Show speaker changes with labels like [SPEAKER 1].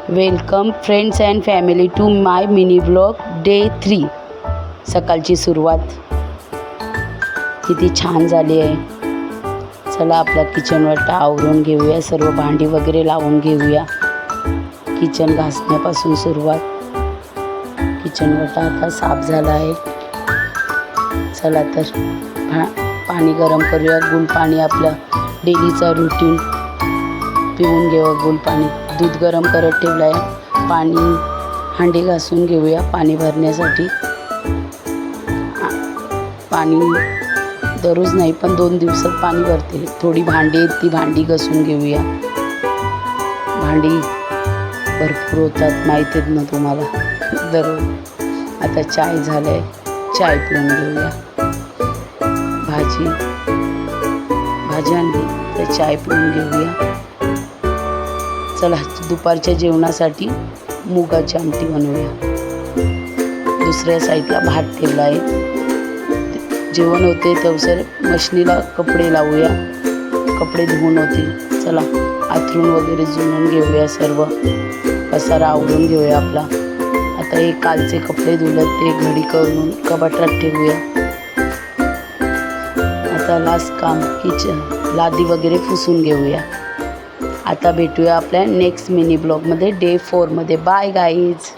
[SPEAKER 1] Welcome friends and family to my mini blog day 3. सकाळची सुरुवात किती छान झाली आहे. चला आपला किचन वाटा आवरून घेऊया, सर्व भांडी वगैरे लावून घेऊया. किचन घासण्यापासून सुरुवात. किचन वाटा आता साफ झाला आहे. चला तर पाणी गरम करूया. गुल पाणी आपलं डेलीचा रूटीन पिऊन घेऊया. गुल पाणी दूध गरम करत ठेवलं आहे. पाणी हांडी घासून घेऊया पाणी भरण्यासाठी. पाणी दररोज नाही पण 2 दिवसात पाणी भरते. थोडी भांडी आहेत ती भांडी घासून घेऊया. भांडी भरपूर होतात माहिती आहेत ना तुम्हाला दररोज. आता चाय झालं आहे, चाय पिऊन घेऊया. भाजी आणली तर चाय पिऊन घेऊया. चला दुपारच्या जेवणासाठी मुगाची आमटी बनवूया. दुसऱ्या साईडला भात ठेवला आहे. जेवण होते तेवसर मशनीला कपडे लावूया. कपडे धुवून होतील. चला आथरून वगैरे जुळून घेऊया. सर्व पसारा आवरून घेऊया आपला. आता हे कालचे कपडे धुलत ते घडी करून कपाटात ठेवूया. आता लास्ट काम किचन लादी वगैरे पुसून घेऊया. आता भेटूया आपल्या नेक्स्ट मिनी ब्लॉगमध्ये डे 4 मध्ये. Bye guys.